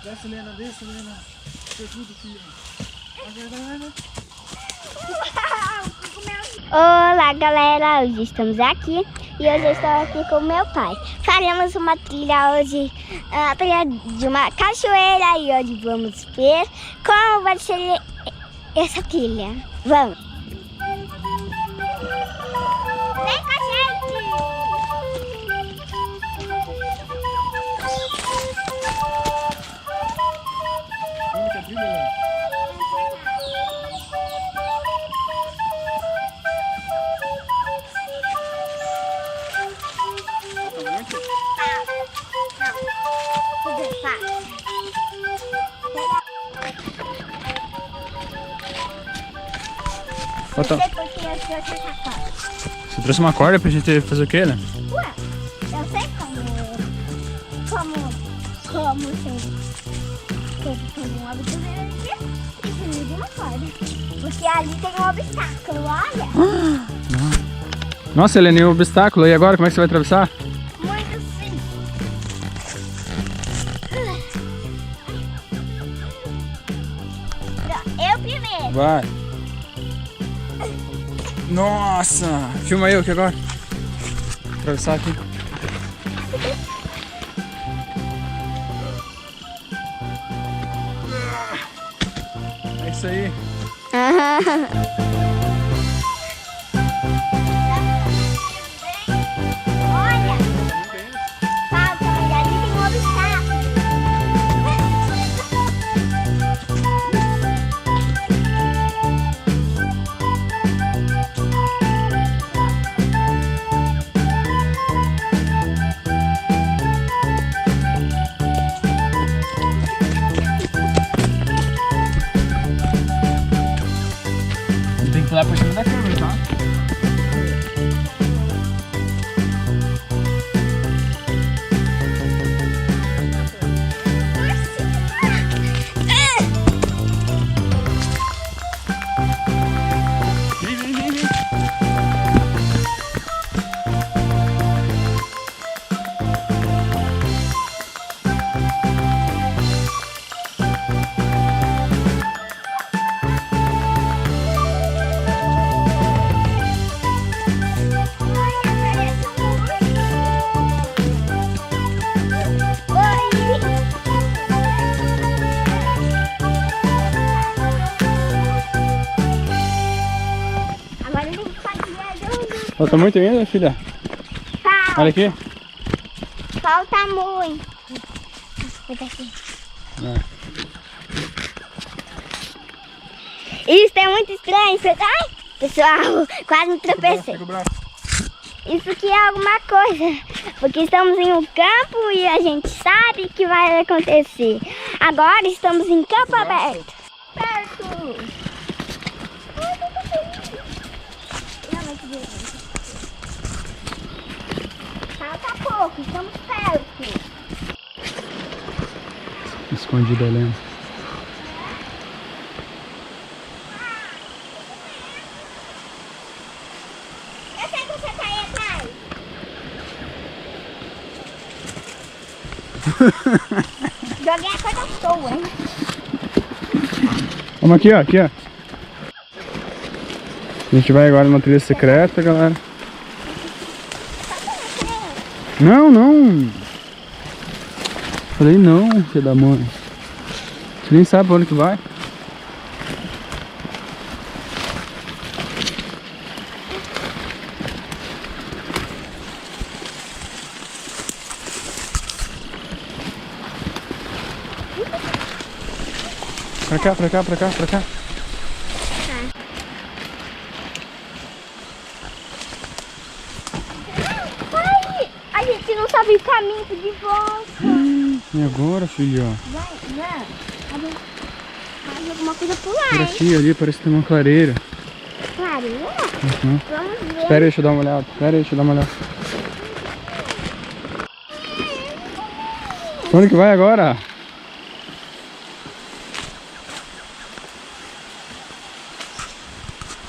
Desce, Lena, desce, Lena. Foi tudo, filha. Olá, galera. Hoje estamos aqui e hoje eu estou aqui com meu pai. Faremos uma trilha hoje, a trilha de uma cachoeira, e hoje vamos ver como vai ser essa trilha. Vamos! Vem com a gente! Vamos que a trilha, Lena. Eu sei porque eu trouxe essa corda. Você trouxe uma corda pra gente fazer o quê, né? Ué, eu sei como tem um obstáculo aqui, precisa de uma corda. Porque ali tem um obstáculo, olha. Nossa, Helena, e o obstáculo. E agora, como é que você vai atravessar? Muito simples. Eu primeiro. Vai. Nossa! Filma eu aqui agora. Vou atravessar aqui. É isso aí. Olha, falta, olha, ali tem um obstáculo. Tem que ir lá por cima da câmera, tá? Vem, vem, vem, vem. Agora tem que fazer Falta muito ainda, filha? Olha aqui. Falta muito. Isso é muito estranho. Ai, pessoal, quase me tropecei. Pega o braço. Isso aqui é alguma coisa, porque estamos em um campo e a gente sabe que vai acontecer. Agora estamos em campo aberto. Perto. Falta pouco, estamos perto. Escondida, Helena. Eu sei que você tá aí atrás. Joguei a coisa à toa, hein? Vamos aqui, ó. Aqui, ó. A gente vai agora numa trilha secreta, galera. Não, não. Falei não, filho da mãe. Você nem sabe pra onde que vai. Pra cá, pra cá, pra cá, pra cá. Ai, a gente não sabe o caminho de volta. E agora, filho? Vai. Faz alguma coisa por lá, Por hein? aqui, ali, parece que tem uma clareira. Clareira? Uhum. Vamos ver. Espera aí, deixa eu dar uma olhada. Espera aí, deixa eu dar uma olhada. Onde que vai agora?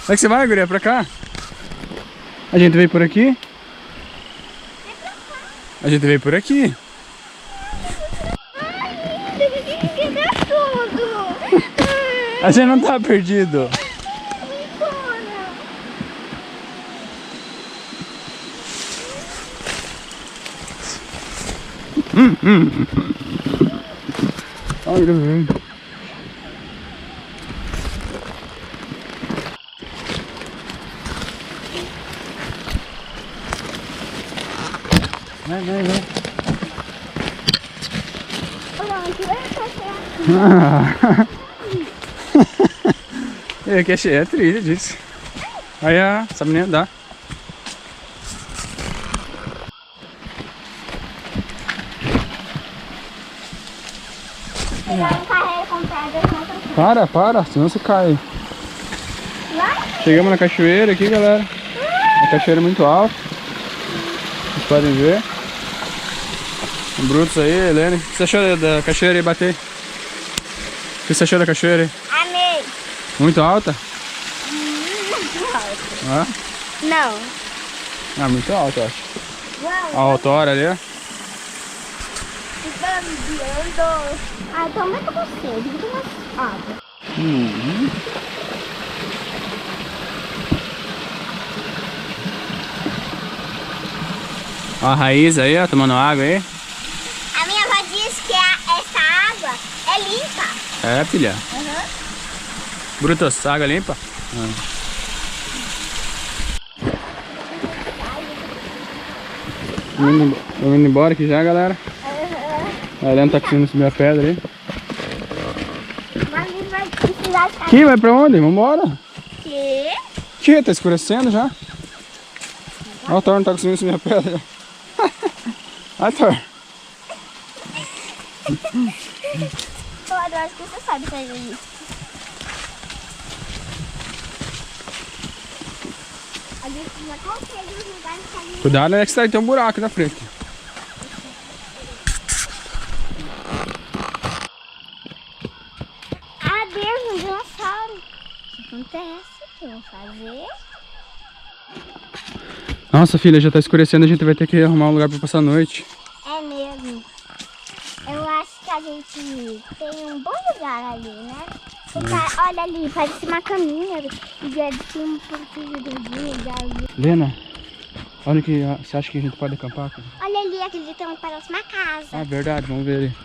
Onde é que você vai, guria? Pra cá? A gente veio por aqui? A gente veio por aqui. A gente não tá perdido. Olha, velho. Vai. É que é trilha disso. Aí, sabe nem andar. Para, senão você cai. Chegamos na cachoeira aqui, galera. A cachoeira é muito alta. Vocês podem ver. Brutos aí, Helene. O que você achou da cachoeira aí bater? O que você achou da cachoeira aí? Amei. Muito alta? Muito alto. Ah? Não. Muito alta, eu acho. A altura ali, ó. Ai, tô muito com sede. Tem mais água. Ó a raiz aí, ó, tomando água aí. A minha avó disse que essa água é limpa. É, filha. Brutus, água limpa? Tô indo embora aqui já, galera. A Helena tá conseguindo subir a pedra aí. Mas ele vai precisar ficar Aqui, vai pra onde? Vambora. aqui. Tia, tá escurecendo já. Ó, o Thor não tá conseguindo subir a pedra. Ai, Thor. Eu acho que você sabe fazer isso. A gente já consegue os lugares que a gente... Cuidado, né, que tem um buraco na frente. Adeus, um dinossauro. Acontece, vamos fazer. Nossa, filha, já tá escurecendo, a gente vai ter que arrumar um lugar pra passar a noite. É mesmo. Eu acho que a gente tem um bom lugar ali, né? Olha ali, parece uma caminha. E já tem um pouquinho do dia. Lena, onde que você acha que a gente pode acampar? Cara? Olha ali, aquele também parece uma casa. Ah, verdade, vamos ver ali.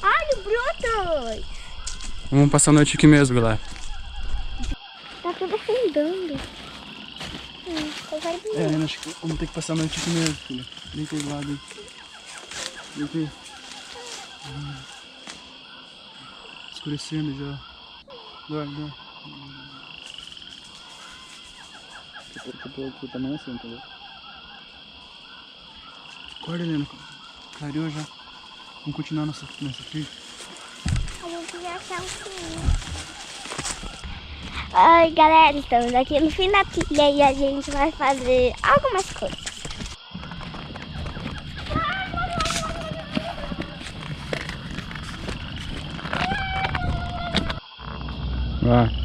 Olha o Brutus! Vamos passar a noite aqui mesmo, galera. Tá tudo afundando. Lena, acho que vamos ter que passar a noite aqui mesmo, filha. Deita aí do lado aí. Deita aí. Escurecendo já. Dorme. Eu também assim, entendeu? Acorda, Helena. Clareou já. Vamos continuar nessa trilha. A gente já achar um filme. Oi, galera, estamos aqui no fim da trilha e a gente vai fazer algumas coisas. Vai.